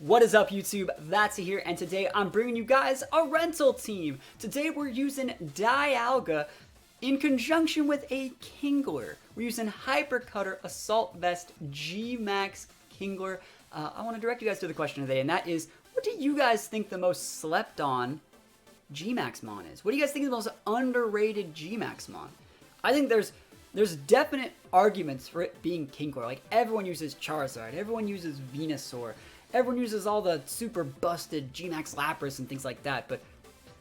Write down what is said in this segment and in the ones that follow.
What is up, YouTube? That's here, and today I'm bringing you guys a rental team. Today we're using Dialga in conjunction with a Kingler. We're using Hypercutter Assault Vest G-Max Kingler. I want to direct you guys to the question today, and that is, what do you guys think the most slept on G-Max Mon is? What do you guys think is the most underrated G-Max Mon? I think there's definite arguments for it being Kingler. Like, everyone uses Charizard, everyone uses Venusaur, everyone uses all the super busted G-Max Lapras and things like that, but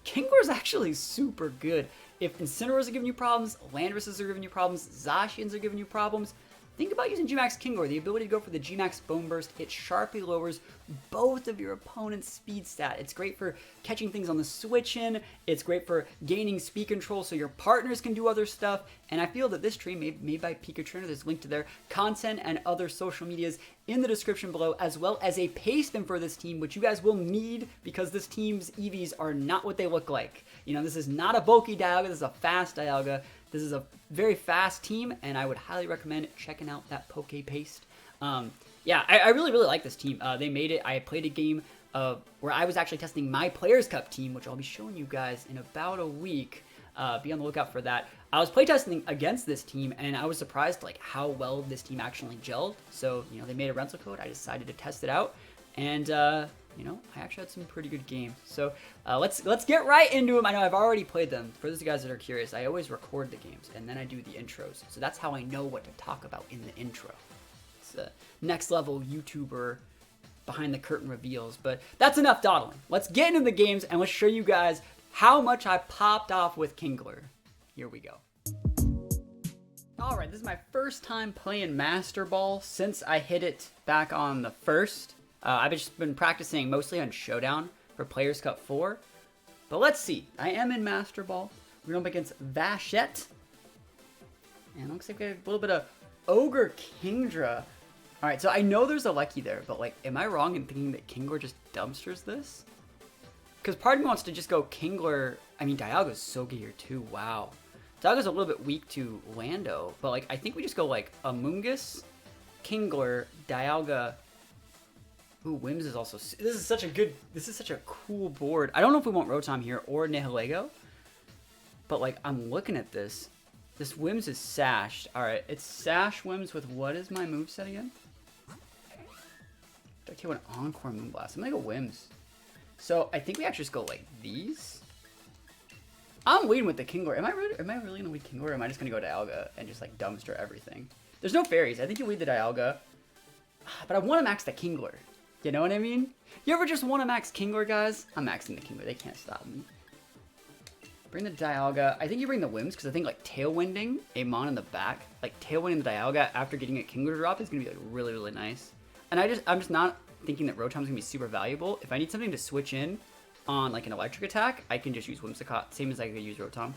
Kingler is actually super good. If Incineroars are giving you problems, Landresses are giving you problems, Zacians are giving you problems, think about using G-Max Kingler. The ability to go for the G-Max Bone Burst, it sharply lowers both of your opponent's speed stat. It's great for catching things on the switch-in, it's great for gaining speed control so your partners can do other stuff, and I feel that this stream made by Pikatrainer, there's a link to their content and other social medias in the description below, as well as a paste bin for this team, which you guys will need because this team's EVs are not what they look like. You know, this is not a bulky Dialga, this is a fast Dialga. This is a very fast team, and I would highly recommend checking out that Poke Paste. Yeah, I really like this team. They made it. I played a game where I was actually testing my Players Cup team, which I'll be showing you guys in about a week. Be on the lookout for that. I was playtesting against this team, and I was surprised like how well this team actually gelled. So, you know, they made a rental code. I decided to test it out, and you know, I actually had some pretty good games. So let's get right into them. I know I've already played them. For those guys that are curious, I always record the games and then I do the intros. So that's how I know what to talk about in the intro. It's a next level YouTuber behind the curtain reveals. But that's enough dawdling. Let's get into the games and let's show you guys how much I popped off with Kingler. Here we go. Alright, this is my first time playing Master Ball since I hit it back on the 1st. I've just been practicing mostly on Showdown for Players Cup 4. But let's see. I am in Master Ball. We're going up against Vachette. And it looks like we have a little bit of Ogre Kingdra. Alright, so I know there's a Lucky there, but like, am I wrong in thinking that Kingler just dumpsters this? Because part of me wants to just go Kingler. I mean, Dialga's so good here too. Wow. Dialga's a little bit weak to Lando, but like, I think we just go like Amoonguss, Kingler, Dialga. Ooh, Wims is also... This is such a cool board. I don't know if we want Rotom here or Nihilego. But, like, I'm looking at this. This Wims is sashed. Alright, it's Sash Wims with what is my moveset again? I can't want Encore Moonblast. I'm gonna go Wims. So, I think we actually just go, like, these. I'm leading with the Kingler. Am I really gonna lead Kingler, or am I just gonna go Dialga and just, like, dumpster everything? There's no fairies. I think you lead the Dialga. But I want to max the Kingler. You know what I mean? You ever just want to max Kingler, guys? I'm maxing the Kingler. They can't stop me. Bring the Dialga. I think you bring the Wims, because I think, like, Tailwinding a Mon in the back, like, Tailwinding the Dialga after getting a Kingler drop is going to be, like, really, really nice. And I'm just not thinking that Rotom's going to be super valuable. If I need something to switch in on, like, an electric attack, I can just use Whimsicott, same as I could use Rotom.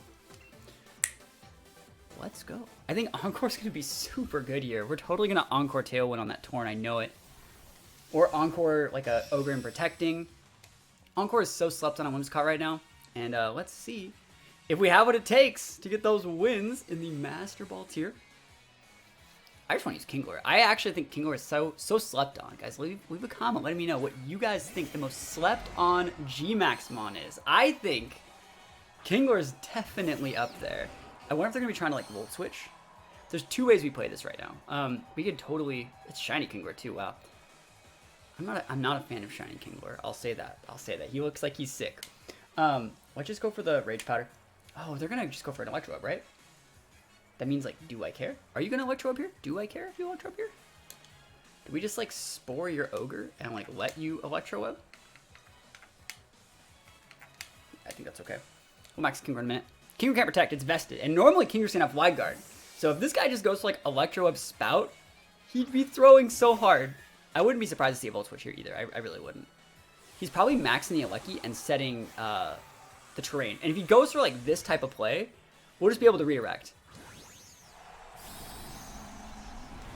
Let's go. I think Encore's going to be super good here. We're totally going to Encore Tailwind on that Torn. I know it. Or Encore, like a Ogre and Protecting. Encore is so slept on Whimsicott right now. And let's see if we have what it takes to get those wins in the Master Ball tier. I just want to use Kingler. I actually think Kingler is so slept on. Guys, leave a comment letting me know what you guys think the most slept on G-Max Mon is. I think Kingler is definitely up there. I wonder if they're going to be trying to, like, Volt Switch. There's two ways we play this right now. We could totally... It's Shiny Kingler, too. Wow. I'm not a fan of Shiny Kingler. I'll say that. He looks like he's sick. Let's just go for the Rage Powder. Oh, they're going to just go for an Electro Web, right? That means, like, do I care? Are you going to Electro Web here? Do I care if you Electro Web here? Do we just, like, Spore your Ogre and, like, let you Electro Web? I think that's okay. We'll max Kingler in a minute. Kingler can't protect, it's vested. And normally Kingler's gonna have Wide Guard. So if this guy just goes to like Electro Web Spout, he'd be throwing so hard. I wouldn't be surprised to see a Volt Switch here either. I really wouldn't. He's probably maxing the Alecki and setting the terrain. And if he goes for like this type of play, we'll just be able to redirect.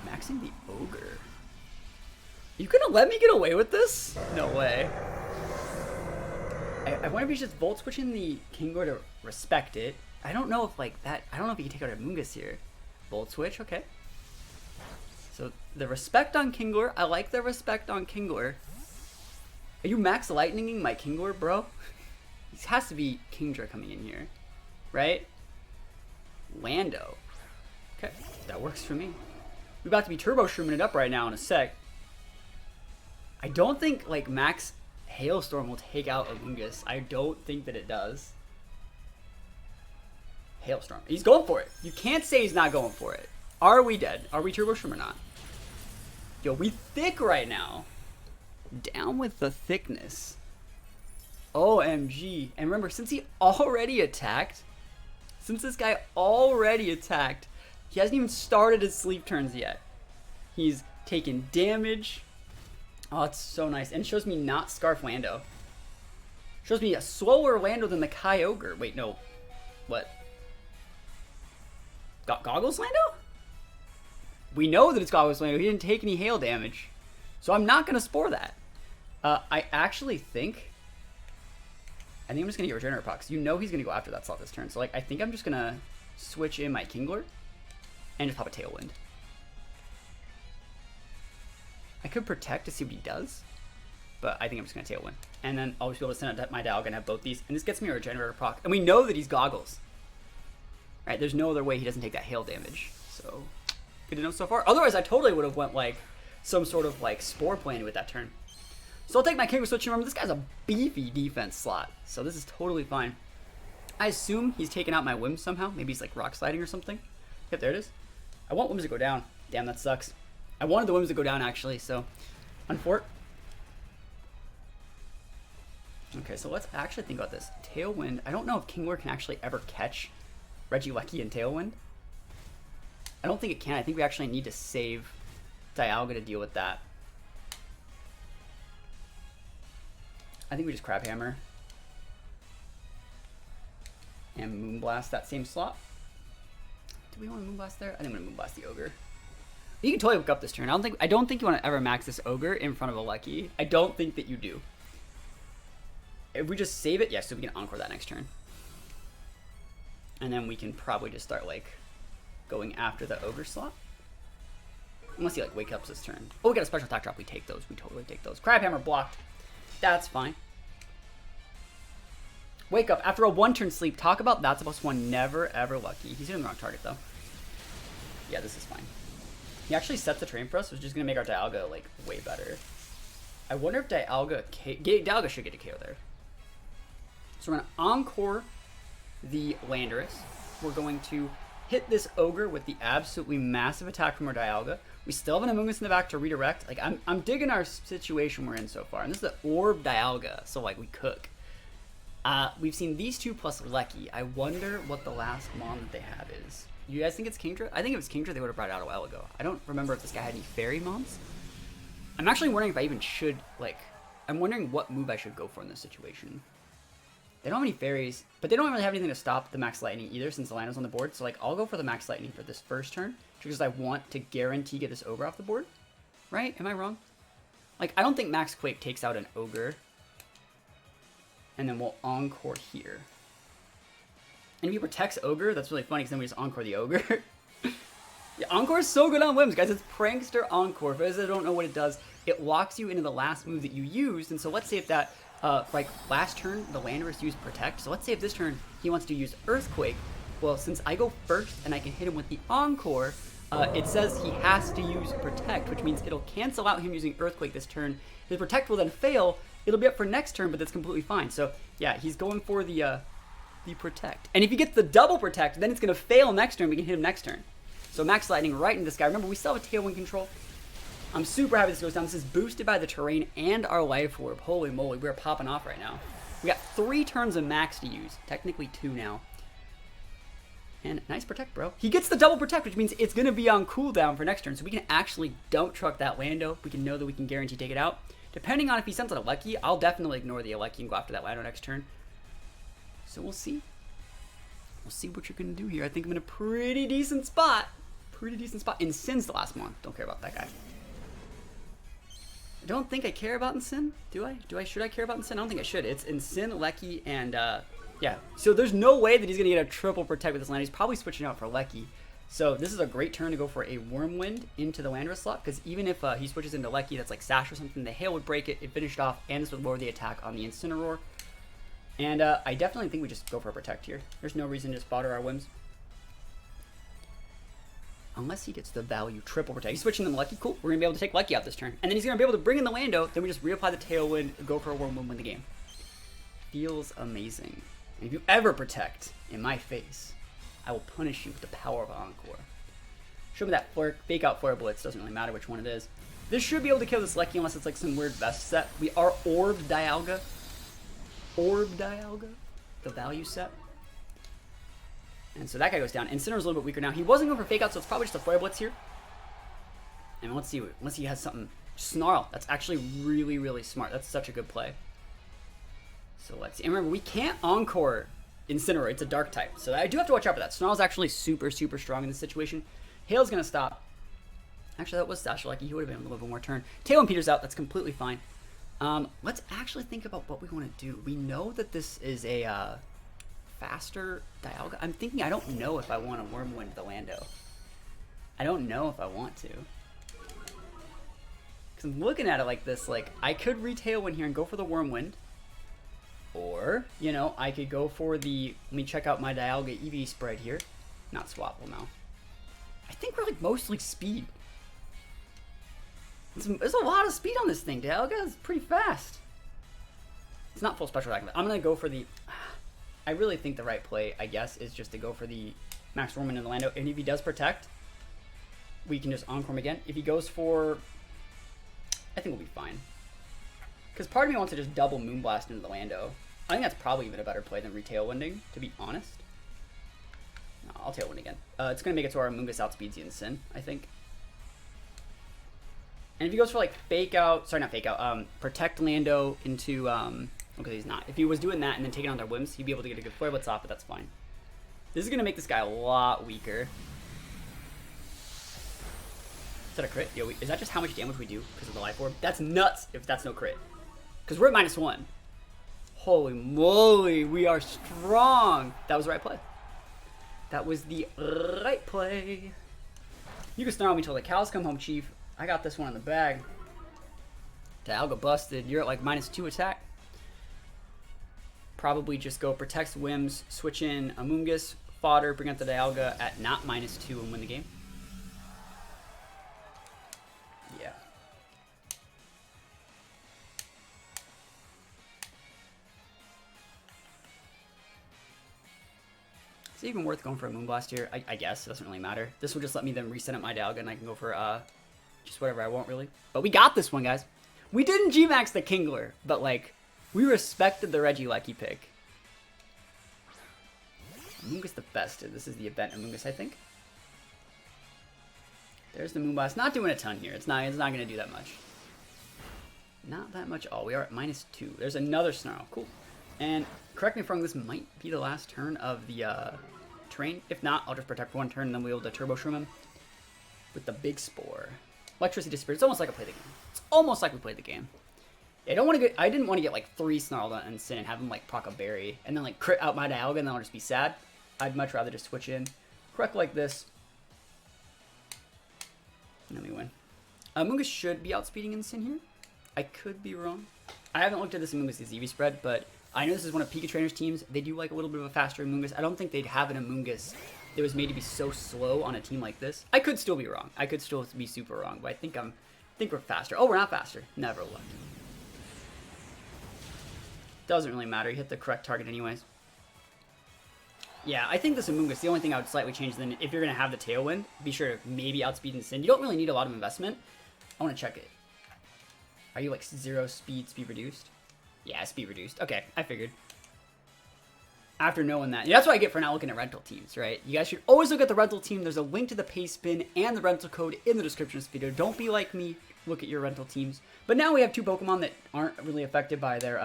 Maxing the Ogre. You gonna let me get away with this? No way. I wonder if he's just Volt Switching the Kingler to respect it. I don't know if like that. I don't know if he can take out a Amoonguss here. Volt Switch, okay. So the respect on Kingler. I like the respect on Kingler. Are you max lightninging my Kingler, bro? It has to be Kingler coming in here, right? Lando. Okay, that works for me. We're about to be turbo shrooming it up right now in a sec. I don't think like max Hailstorm will take out Amoonguss. I don't think that it does. Hailstorm. He's going for it. You can't say he's not going for it. Are we dead? Are we turbo shroom or not? Yo, we thick right now. Down with the thickness. OMG. And remember, since he already attacked, since this guy already attacked, he hasn't even started his sleep turns yet. He's taken damage. Oh, it's so nice. And it shows me not Scarf Lando. Shows me a slower Lando than the Kyogre. Wait, no. What? Got Goggles Lando? We know that it's Goggles Lando. He didn't take any hail damage. So I'm not going to spore that. I actually think... I'm just going to get Regenerator Pucks. You know he's going to go after that slot this turn. So like, I think I'm just going to switch in my Kingler and just pop a Tailwind. I could Protect to see what he does, but I think I'm just going to Tailwind. And then I'll just be able to send out my Dialga and have both these. And this gets me a Regenerator Proc. And we know that he's Goggles. Right? There's no other way he doesn't take that hail damage. So, good to know so far. Otherwise, I totally would have went like some sort of like Spore plan with that turn. So I'll take my Kingler switch. Remember, this guy's a beefy defense slot. So this is totally fine. I assume he's taken out my Whims somehow. Maybe he's like Rock Sliding or something. Yep, there it is. I want Whims to go down. Damn, that sucks. I wanted the Whims to go down, actually, so... Unfort. Okay, so let's actually think about this. Tailwind. I don't know if Kingler can actually ever catch Regieleki in Tailwind. I don't think it can. I think we actually need to save Dialga to deal with that. I think we just Crab Hammer. And Moonblast that same slot. Do we want to Moonblast there? I think I'm going to Moonblast the Ogre. You can totally look up this turn. I don't think you want to ever max this Ogre in front of a Lucky. I don't think that you do. If we just save it, yes, so we can Encore that next turn. And then we can probably just start like going after the Ogre slot. Unless he like wake up this turn. Oh, we got a special attack drop. We take those. We totally take those. Crab Hammer blocked. That's fine. Wake up after a 1-turn sleep. Talk about THATSAplusONE. Never ever Lucky. He's hitting the wrong target though. Yeah, this is fine. He actually sets the train for us, which is going to make our Dialga, like, way better. I wonder if Dialga should get a KO there. So we're going to Encore the Landorus. We're going to hit this Ogre with the absolutely massive attack from our Dialga. We still have an Amoonguss in the back to redirect. Like, I'm digging our situation we're in so far. And this is the Orb Dialga, so, like, we cook. We've seen these two plus Lecky. I wonder what the last mon that they have is. You guys think it's Kingdra? I think if it's Kingdra, they would have brought it out a while ago. I don't remember if this guy had any fairy mons. I'm actually wondering if I even should, like... I'm wondering what move I should go for in this situation. They don't have any fairies, but they don't really have anything to stop the Max Lightning either since the Lando's on the board. So, like, I'll go for the Max Lightning for this first turn because I want to guarantee get this Ogre off the board. Right? Am I wrong? Like, I don't think Max Quake takes out an Ogre. And then we'll Encore here. And if he protects Ogre, that's really funny because then we just Encore the Ogre. Yeah, Encore is so good on Whims, guys. It's Prankster Encore. For those that don't know what it does, it locks you into the last move that you used. And so let's say if that, like last turn, the Landorus used Protect. So let's say if this turn he wants to use Earthquake. Well, since I go first and I can hit him with the Encore, it says he has to use Protect, which means it'll cancel out him using Earthquake this turn. His Protect will then fail. It'll be up for next turn, but that's completely fine. So yeah, he's going for the Protect. And if he gets the double Protect, then it's going to fail next turn. We can hit him next turn. So Max Lightning right into this guy. Remember, we still have a Tailwind control. I'm super happy this goes down. This is boosted by the terrain and our Life Orb. Holy moly, we're popping off right now. We got 3 turns of Max to use. Technically 2 now. And nice Protect, bro. He gets the double Protect, which means it's going to be on cooldown for next turn. So we can actually dump truck that Lando. We can know that we can guarantee take it out. Depending on if he sends out a Lucky, I'll definitely ignore the Lucky and go after that Lando next turn. So we'll see. We'll see what you're going to do here. I think I'm in a pretty decent spot. And Sin's the last one. Don't care about that guy. I don't think I care about Ensign. Do I? Should I care about Ensign? I don't think I should. It's Ensign, Lecky, and yeah. So there's no way that he's going to get a triple Protect with this land. He's probably switching out for Lecky. So this is a great turn to go for a Wormwind into the Landorus slot, because even if he switches into Lecky that's like Sash or something, the Hail would break it, it finished off, and this would lower the attack on the Incineroar. And I definitely think we just go for a Protect here. There's no reason to just fodder our whims. Unless he gets the value triple Protect. He's switching them Lecky. Cool. We're going to be able to take Lecky out this turn. And then he's going to be able to bring in the Lando. Then we just reapply the Tailwind, go for a Wormwind, win the game. Feels amazing. And if you ever Protect in my face, I will punish you with the power of Encore. Show me that fake out Flare Blitz. Doesn't really matter which one it is. This should be able to kill this Lecky unless it's like some weird vest set. We are Orb Dialga. Orb Dialga. The value set. And so that guy goes down. Incineroar's a little bit weaker now. He wasn't going for fake out, so it's probably just a Flare Blitz here. And let's see. Unless he has something. Snarl. That's actually really, really smart. That's such a good play. So let's see. And remember, we can't Encore Incineroar. It's a dark type. So I do have to watch out for that. Snarl's actually super, super strong in this situation. Hail's going to stop. Actually, that was Sash Lucky. He would have been a little bit more turn. Tailwind Peters out. That's completely fine. Let's actually think about what we want to do. We know that this is a faster Dialga. I'm thinking I don't know if I want to Wormwind the Lando. I don't know if I want to. Because I'm looking at it like this. Like, I could re-Tailwind here and go for the Wormwind. Or, you know, I could go for the... Let me check out my Dialga EV spread here. Not swappable now. I think we're like mostly speed. There's a lot of speed on this thing. Dialga is pretty fast. It's not full special attack. I'm going to go for the... I really think the right play, I guess, is just to go for the Max Wormwind in the Lando. And if he does Protect, we can just Encore him again. If he goes for... I think we'll be fine. Because part of me wants to just double Moonblast into the Lando. I think that's probably even a better play than re-Tailwinding, to be honest. No, I'll Tailwind again. It's going to make it so our Amoonguss outspeeds the Incin, I think. And if he goes for like fake out, sorry, not fake out, Protect Lando into, okay, he's not. If he was doing that and then taking on their whims, he'd be able to get a good Flare Blitz off, but that's fine. This is going to make this guy a lot weaker. Is that a crit? Yo, is that just how much damage we do because of the Life Orb? That's nuts if that's no crit. Because we're at -1. Holy moly, we are strong. That was the right play. That was the right play. You can snarl me till the cows come home, Chief. I got this one in the bag. Dialga busted. You're at like -2 attack. Probably just go Protects Whims, switch in Amoonguss, fodder, bring out the Dialga at not -2 and win the game. Yeah. Is it even worth going for a Moonblast here? I guess. It doesn't really matter. This will just let me then reset up my Dialga and I can go for just whatever I want, really. But we got this one, guys. We didn't G-Max the Kingler, but, like, we respected the Regieleki pick. Amoonguss the bested. This is the event Amoonguss, I think. There's the Moonblast. Not doing a ton here. It's not going to do that much. Not that much at all. We are at -2. There's another Snarl. Cool. And correct me if I'm wrong, this might be the last turn of the terrain. If not, I'll just Protect one turn and then we'll be able to Turbo Shroom him with the Big Spore. Electricity Disappeared. It's almost like I played the game. It's almost like we played the game. I didn't want to get like 3 Snarled on Sin and have him like proc a berry and then like crit out my Dialga and then I'll just be sad. I'd much rather just switch in, correct like this, and then we win. Amoonguss should be outspeeding Incin here. I could be wrong. I haven't looked at this Amoonguss EV spread, but I know this is one of Pikatrainer's teams. They do like a little bit of a faster Amoonguss. I don't think they'd have an Amoonguss that was made to be so slow on a team like this. I could still be wrong. I could still be super wrong, but I think we're faster. Oh, we're not faster. Never looked. Doesn't really matter. You hit the correct target anyways. Yeah, I think this Amoonguss, the only thing I would slightly change then, if you're going to have the Tailwind, be sure to maybe outspeed Incin. You don't really need a lot of investment. I want to check it. Are you like 0 speed reduced? Yeah, speed reduced. Okay, I figured. After knowing that. Yeah, that's what I get for not looking at rental teams, right? You guys should always look at the rental team. There's a link to the paste bin and the rental code in the description of this video. Don't be like me. Look at your rental teams. But now we have 2 Pokemon that aren't really affected by their,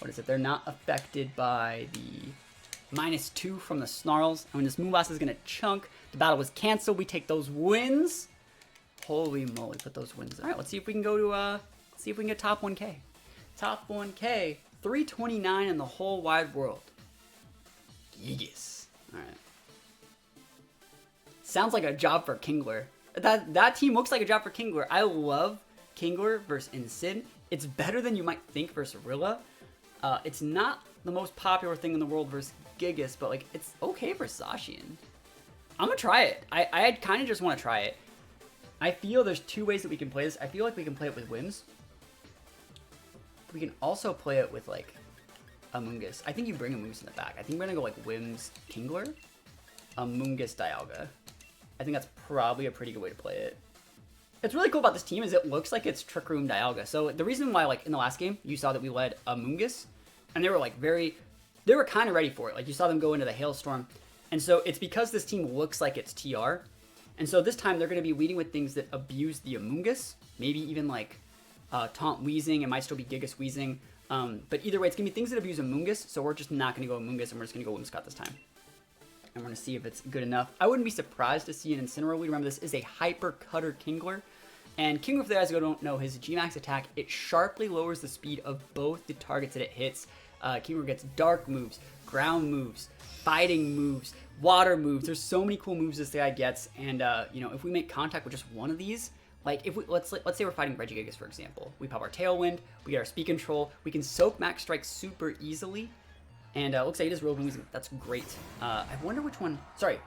what is it? They're not affected by the -2 from the Snarls. I mean, this Moonblast is going to chunk. The battle was canceled. We take those wins. Holy moly, put those wins in. All right, let's see if we can go to, let's see if we can get top 1K. Top 1K, 329 in the whole wide world. Yes. All right. sounds like a job for Kingler. That team looks like a job for Kingler. I love Kingler versus Incid. It's better than you might think versus Rilla. It's not the most popular thing in the world versus Gigas, but like it's okay for Zacian. I'm gonna try it. I kind of just want to try it. I feel there's two ways that we can play this. I feel like we can play it with Wims. We can also play it with like Amoonguss. I think you bring Amoonguss in the back. I think we're gonna go like Wims Kingler, Amoonguss Dialga. I think that's probably a pretty good way to play it. What's really cool about this team is it looks like it's Trick Room Dialga. So the reason why, like in the last game, you saw that we led Amoonguss, and they were like they were kind of ready for it. Like you saw them go into the Hailstorm, and so it's because this team looks like it's TR, and so this time they're going to be leading with things that abuse the Amoonguss, maybe even like Taunt Wheezing. It might still be Gigas Wheezing, but either way, it's going to be things that abuse Amoonguss. So we're just not going to go Amoonguss, and we're just going to go Whimsicott this time. And we're going to see if it's good enough. I wouldn't be surprised to see an Incineroar. Remember, this is a Hyper Cutter Kingler. And Kingler, for the guys who don't know, his G-Max attack, it sharply lowers the speed of both the targets that it hits. Kingler gets Dark moves, Ground moves, Fighting moves, Water moves. There's so many cool moves this guy gets. And, you know, if we make contact with just one of these, like, if we let's say we're fighting Regigigas, for example. We pop our Tailwind, we get our Speed Control, we can soak Max Strike super easily. And looks like it is Rillaboom Wheezing. That's great. I wonder which one. Sorry,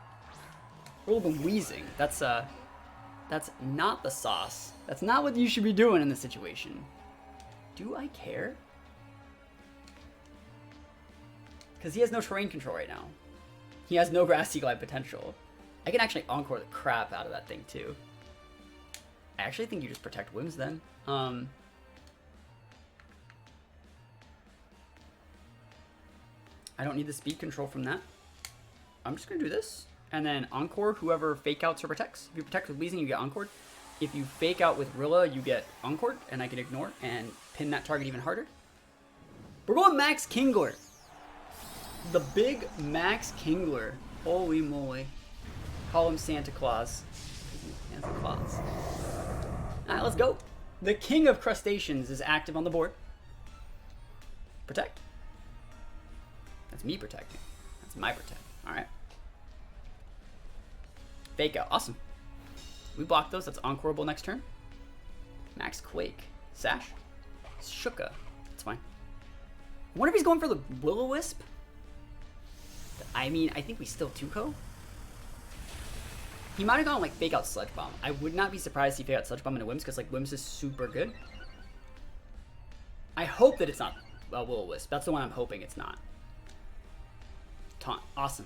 Rillaboom Wheezing. That's not the sauce. That's not what you should be doing in this situation. Do I care? Because he has no terrain control right now. He has no Grassy Glide potential. I can actually Encore the crap out of that thing too. I actually think you just protect Wims then. I don't need the speed control from that. I'm just going to do this. And then Encore whoever fake outs or protects. If you protect with Wheezing, you get Encored. If you fake out with Rilla, you get Encored, and I can ignore and pin that target even harder. We're going Max Kingler. The big Max Kingler. Holy moly. Call him Santa Claus. Santa Claus. Alright, let's go. The King of Crustaceans is active on the board. Protect. That's me protecting. That's my protect. Alright. Fake out. Awesome. We block those. That's Encoreable next turn. Max Quake. Sash. Shuka. That's fine. I wonder if he's going for the Will-O-Wisp. I mean, I think we still 2-co. He might have gone like fake out Sludge Bomb. I would not be surprised if he fake out Sludge Bomb into Wims because like Wims is super good. I hope that it's not Will-O-Wisp. That's the one I'm hoping it's not. Taunt. Awesome.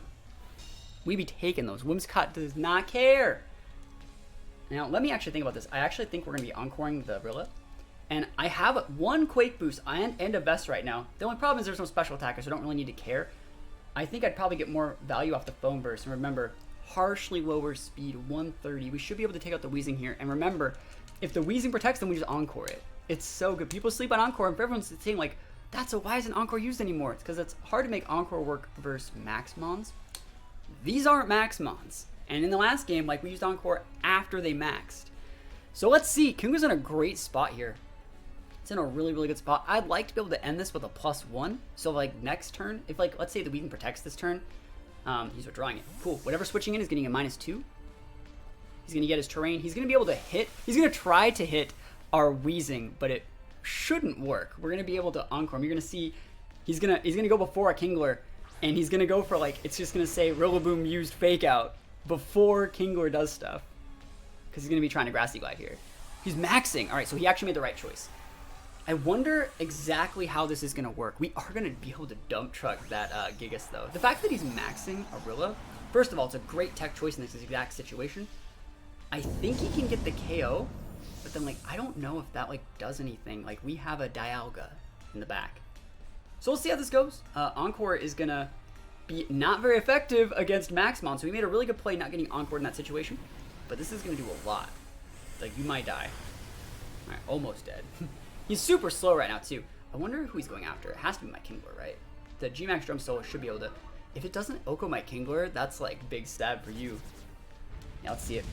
We be taking those. Whimsicott does not care. Now, let me actually think about this. I actually think we're going to be encoring the Rilla. And I have one Quake Boost and a Vest right now. The only problem is there's no special attacker, so I don't really need to care. I think I'd probably get more value off the Foam Burst. And remember, harshly lower speed, 130. We should be able to take out the Wheezing here. And remember, if the Wheezing protects, then we just Encore it. It's so good. People sleep on Encore, and for everyone's saying, like, why isn't Encore used anymore? It's because it's hard to make Encore work versus Max Mons. These aren't Max Mons. And in the last game, like, we used Encore after they maxed. So let's see. Kingler's in a great spot here. It's in a really, really good spot. I'd like to be able to end this with a +1. So, like, next turn, if, like, let's say the Weedon protects this turn, he's withdrawing it. Cool. Whatever switching in is getting a -2. He's going to get his terrain. He's going to be able to hit. He's going to try to hit our Wheezing, but it shouldn't work. We're going to be able to Encore him. You're going to see he's going to go before a Kingler, and he's going to go for, like, it's just going to say Rillaboom used Fake Out before Kingler does stuff. Because he's going to be trying to Grassy Glide here. He's maxing. All right, so he actually made the right choice. I wonder exactly how this is going to work. We are going to be able to dump truck that Gigas, though. The fact that he's maxing a Rilla, first of all, it's a great tech choice in this exact situation. I think he can get the KO, but then, like, I don't know if that, like, does anything. Like, we have a Dialga in the back. So we'll see how this goes. Encore is going to be not very effective against Maxmon, so we made a really good play not getting Encore in that situation. But this is going to do a lot. Like, you might die. All right, almost dead. He's super slow right now, too. I wonder who he's going after. It has to be my Kingler, right? The G-Max Drum Solo should be able to... If it doesn't Oko my Kingler, that's, like, big stab for you. Yeah, let's see it.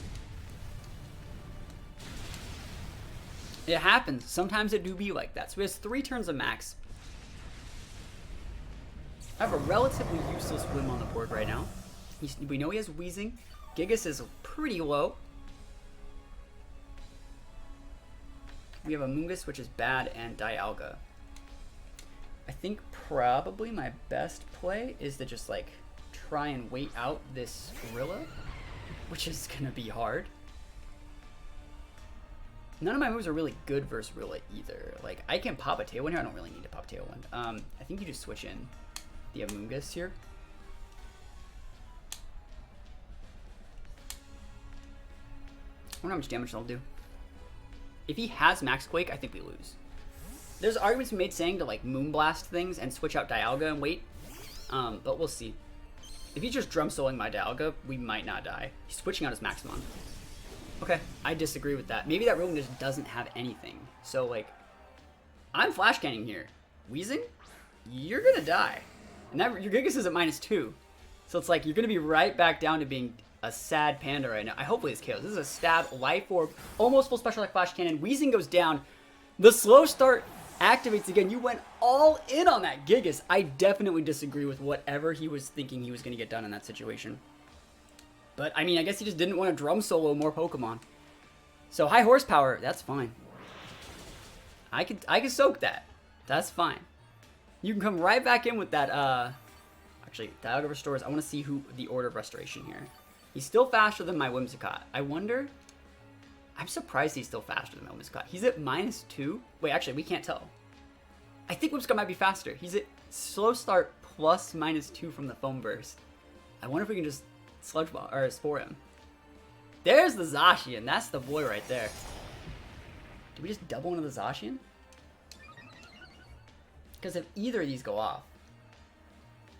It happens. Sometimes it do be like that. So he has 3 turns of max. I have a relatively useless Whim on the board right now. We know he has Wheezing. Gigas is pretty low. We have Amoonguss, which is bad, and Dialga. I think probably my best play is to just like try and wait out this Rilla, which is gonna be hard. None of my moves are really good versus Rilla either. Like, I can pop a Tailwind here. I don't really need to pop Tailwind. I think you just switch in the Amoonguss here. I wonder how much damage that'll do. If he has Max Quake, I think we lose. There's arguments made saying to like Moonblast things and switch out Dialga and wait. But we'll see. If he's just drum soloing my Dialga, we might not die. He's switching out his Maximon. Okay, I disagree with that. Maybe that Room just doesn't have anything. So like, I'm Flash Canning here. Wheezing, you're gonna die. And that your Gigas is at -2. So it's like, you're gonna be right back down to being a sad panda right now. Hopefully it's KOs. This is a stab, life orb, almost full special like Flash Cannon. Wheezing goes down. The slow start activates again. You went all in on that Gigas. I definitely disagree with whatever he was thinking he was going to get done in that situation. But, I mean, I guess he just didn't want to drum solo more Pokemon. So, high horsepower, that's fine. I can soak that. That's fine. You can come right back in with that, actually, Dialga restores. I want to see who the order of restoration here. He's still faster than my Whimsicott. I wonder... I'm surprised he's still faster than my Whimsicott. He's at -2. Wait, actually, we can't tell. I think Whimsicott might be faster. He's at slow start plus -2 from the Foam Burst. I wonder if we can just Sludge Ball or Spore him. There's the Zacian. That's the boy right there. Did we just double into the Zacian? Because if either of these go off,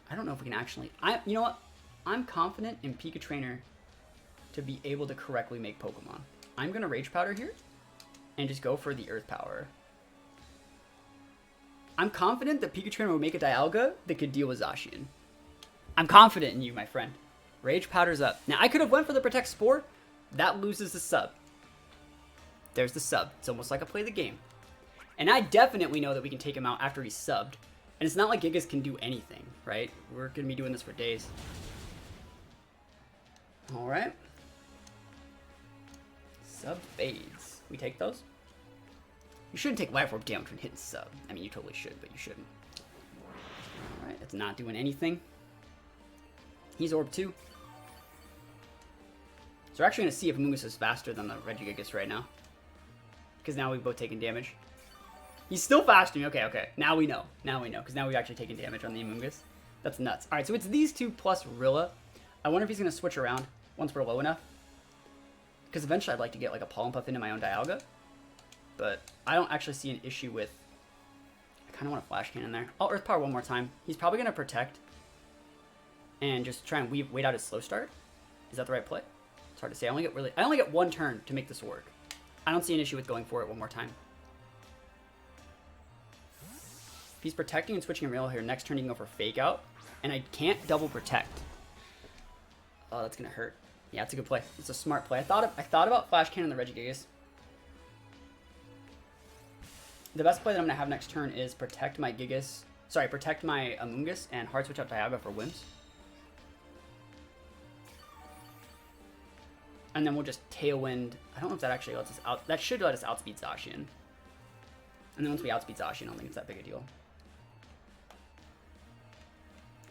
I don't know if we can actually... you know what? I'm confident in Pikatrainer to be able to correctly make Pokemon. I'm going to Rage Powder here and just go for the Earth Power. I'm confident that Pikatrainer will make a Dialga that could deal with Zacian. I'm confident in you, my friend. Rage Powder's up. Now, I could have went for the Protect Spore. That loses the sub. There's the sub. It's almost like I play the game. And I definitely know that we can take him out after he's subbed. And it's not like Gigas can do anything, right? We're going to be doing this for days. Alright. Sub fades. We take those? You shouldn't take Life Orb damage when hitting sub. I mean, you totally should, but you shouldn't. Alright, it's not doing anything. He's Orb 2. So we're actually going to see if Amoonguss is faster than the Regigigas right now. Because now we've both taken damage. He's still faster than me. Okay, okay. Now we know. Now we know. Because now we've actually taken damage on the Amoonguss. That's nuts. Alright, so it's these two plus Rilla. I wonder if he's going to switch around once we're low enough. Because eventually I'd like to get like a Pollen Puff into my own Dialga. But I don't actually see an issue with... I kind of want a Flash Cannon there. I'll Earth Power one more time. He's probably going to Protect. And just try and wait out his slow start. Is that the right play? It's hard to say. I only get one turn to make this work. I don't see an issue with going for it one more time. If he's protecting and switching real here, next turn he can go for Fake Out. And I can't double protect. Oh, that's gonna hurt. Yeah, it's a good play. It's a smart play. I thought about Flash Cannon and the Regigigas. The best play that I'm gonna have next turn is protect my Gigas. Sorry, protect my Amoonguss and hard switch out Dialga for Whims. And then we'll just Tailwind. I don't know if that actually lets us out. That should let us outspeed Zacian. And then once we outspeed Zacian, I don't think it's that big a deal.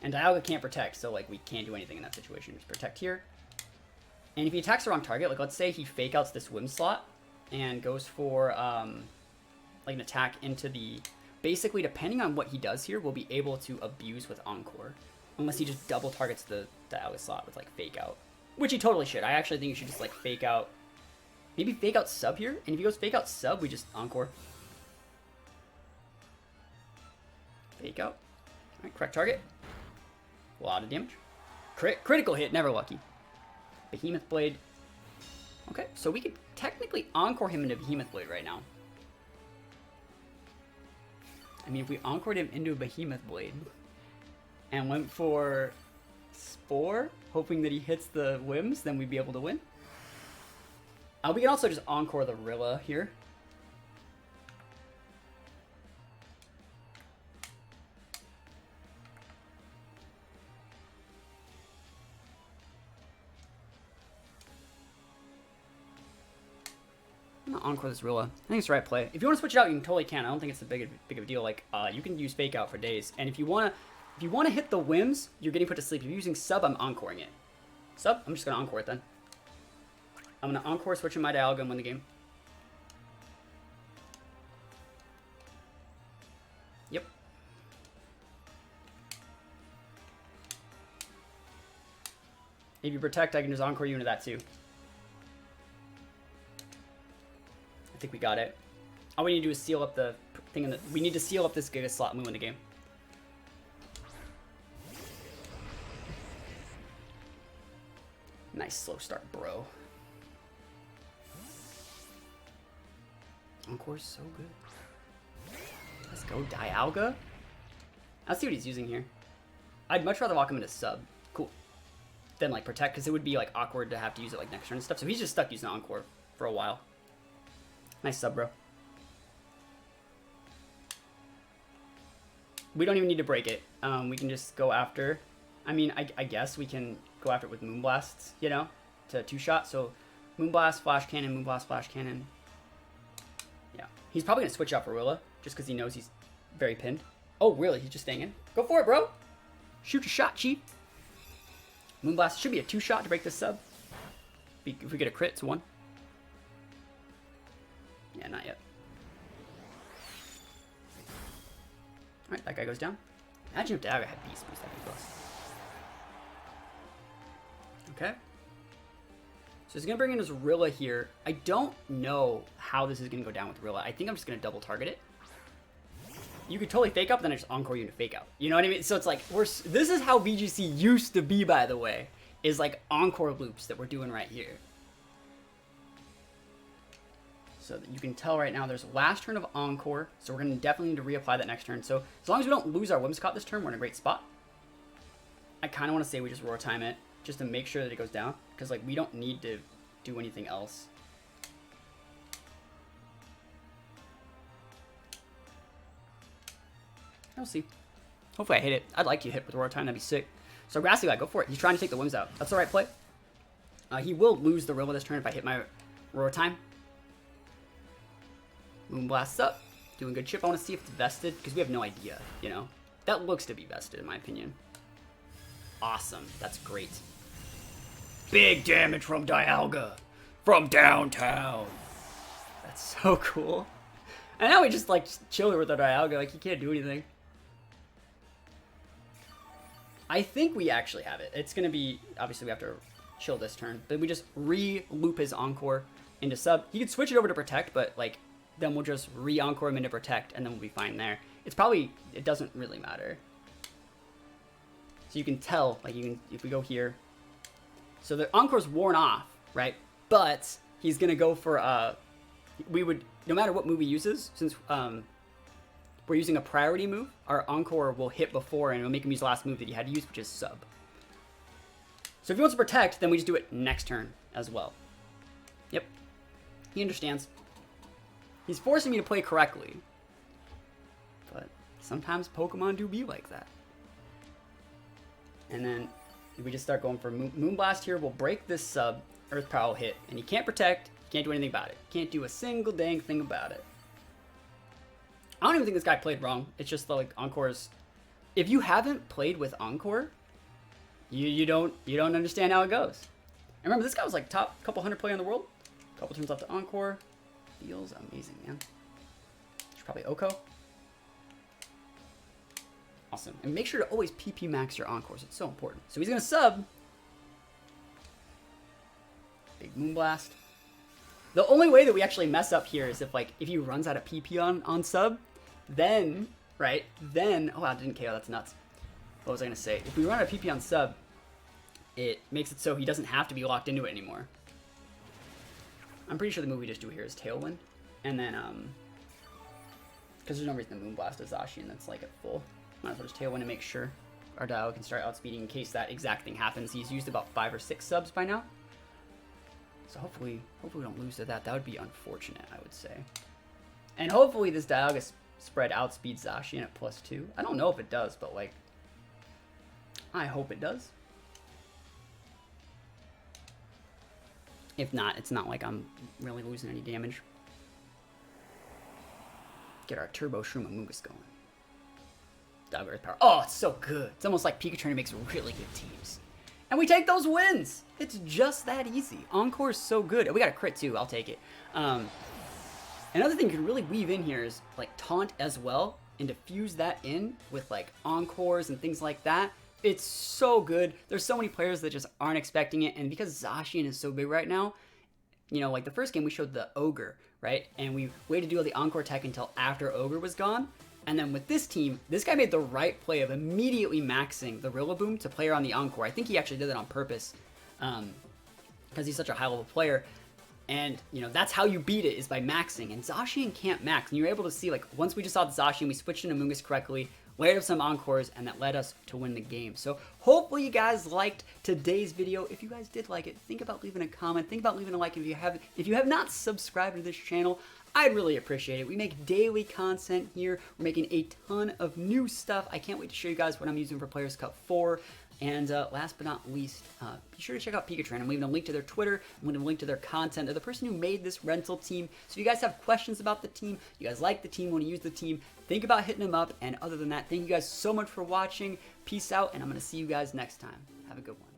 And Dialga can't protect, so like we can't do anything in that situation. Just protect here. And if he attacks the wrong target, like let's say he Fake Outs this Whim slot and goes for like an attack into the... Basically, depending on what he does here, we'll be able to abuse with Encore. Unless he just double targets the Dialga slot with like Fake Out. Which he totally should. I actually think you should just like Fake Out. Maybe Fake Out Sub here. And if he goes Fake Out Sub, we just Encore. Fake Out. Alright, correct target. A lot of damage. Critical hit, never lucky. Behemoth Blade. Okay, so we could technically Encore him into Behemoth Blade right now. I mean, if we Encored him into a Behemoth Blade and went for Spore, hoping that he hits the Whims, then we'd be able to win. We can also just Encore the Rilla here. Encore this Rilla. I think it's the right play. If you want to switch it out, you totally can. I don't think it's a big of a deal. Like, you can use Fake Out for days. And if you want to hit the whims, you're getting put to sleep. If you're using Sub, I'm Encoring it. Sub? I'm just going to Encore it then. I'm going to Encore switch in my Dialga and win the game. Yep. If you protect, I can just Encore you into that too. I think we got it. All we need to do is seal up the thing in the... We need to seal up this Giga slot and we win the game. Nice slow start, bro. Encore's so good. Let's go, Dialga. Let's see what he's using here. I'd much rather walk him into Sub. Cool. Than like Protect, because it would be like awkward to have to use it like next turn and stuff. So he's just stuck using Encore for a while. Nice Sub, bro. We don't even need to break it. We can just go after... I mean, I guess we can go after it with Moonblasts, you know, to 2-shot. So Moonblast, Flash Cannon, Moonblast, Flash Cannon. Yeah. He's probably going to switch out for Rilla, just because he knows he's very pinned. Oh, really? He's just staying in? Go for it, bro. Shoot your shot, Chief. Moonblast should be a 2-shot to break this Sub. If we get a crit, it's 1. Yeah, not yet. Alright, that guy goes down. Imagine if Dialga had Beast Boost, that'd be close. Okay. So he's going to bring in his Rilla here. I don't know how this is going to go down with Rilla. I think I'm just going to double target it. You could totally Fake Out, then I just Encore you into Fake Out. You know what I mean? So it's like, this is how VGC used to be, by the way. Is like Encore loops that we're doing right here. So that you can tell right now there's last turn of Encore. So we're going to definitely need to reapply that next turn. So as long as we don't lose our Whimsicott this turn, we're in a great spot. I kind of want to say we just Roar Time it, just to make sure that it goes down. Because like we don't need to do anything else. We'll see. Hopefully I hit it. I'd like to hit with Roar Time, that'd be sick. So Grassy Guy, go for it. He's trying to take the Whims out. That's the right play. He will lose the Rilla this turn if I hit my Roar Time. Moonblast's up. Doing good chip. I want to see if it's vested, because we have no idea, you know? That looks to be vested, in my opinion. Awesome. That's great. Big damage from Dialga. From downtown. That's so cool. And now we just, like, chill here with our Dialga. Like, he can't do anything. I think we actually have it. It's going to be... Obviously, we have to chill this turn. But we just re-loop his Encore into Sub. He could switch it over to Protect, but, like... Then we'll just re-Encore him into Protect, and then we'll be fine there. It's probably... It doesn't really matter. So you can tell, like, you can... If we go here... So the Encore's worn off, right? But he's going to go for... We would... No matter what move he uses, since we're using a priority move, our Encore will hit before, and it'll make him use the last move that he had to use, which is Sub. So if he wants to Protect, then we just do it next turn as well. Yep. He understands. He's forcing me to play correctly. But sometimes Pokemon do be like that. And then we just start going for Moonblast here. We'll break this Sub. Earth Power will hit. And he can't Protect. He can't do anything about it. Can't do a single dang thing about it. I don't even think this guy played wrong. It's just the, like, Encore's... If you haven't played with Encore, you don't understand how it goes. And remember, this guy was like top couple hundred player in the world. Couple turns left to Encore. Feels amazing, man. Should probably Oko. Awesome. And make sure to always PP max your Encores. It's so important. So he's going to Sub. Big Moonblast. The only way that we actually mess up here is if, like, if he runs out of PP on Sub, then, right, then... Oh, I didn't KO. That's nuts. What was I going to say? If we run out of PP on Sub, it makes it so he doesn't have to be locked into it anymore. I'm pretty sure the move we just do here is Tailwind. And then, because there's no reason to Moonblast a Zacian, and that's, like, at full. Might as well just Tailwind to make sure our Dialga can start outspeeding in case that exact thing happens. He's used about 5 or 6 subs by now. So hopefully we don't lose to that. That would be unfortunate, I would say. And hopefully this Dialga spread outspeeds Zacian at +2. I don't know if it does, but, like, I hope it does. If not, it's not like I'm really losing any damage. get our Turbo Shroom Amoonguss going. Dialga Earth Power. Oh, it's so good. It's almost like Pikatrainer makes really good teams. And we take those wins. It's just that easy. Encore is so good. We got a crit too. I'll take it. Another thing you can really weave in here is like Taunt as well and diffuse that in with like Encores and things like that. It's so good. There's so many players that just aren't expecting it. And because Zacian is so big right now, you know, like the first game we showed the Ogre, right? And we waited to do the Encore tech until after Ogre was gone. And then with this team, this guy made the right play of immediately maxing the Rillaboom to play her on the Encore. I think he actually did that on purpose because he's such a high-level player. And, you know, that's how you beat it, is by maxing. And Zacian can't max. And you're able to see, like, once we just saw the Zacian, we switched into Amoonguss correctly, layered up some Encores, and that led us to win the game. So hopefully you guys liked today's video. If you guys did like it, think about leaving a comment. Think about leaving a like if you have not subscribed to this channel. I'd really appreciate it. We make daily content here. We're making a ton of new stuff. I can't wait to show you guys what I'm using for Players Cup 4. And last but not least, be sure to check out Pikatrainer. I'm leaving a link to their Twitter. I'm leaving a link to their content. They're the person who made this rental team. So if you guys have questions about the team, you guys like the team, want to use the team, think about hitting them up. And other than that, thank you guys so much for watching. Peace out, and I'm going to see you guys next time. Have a good one.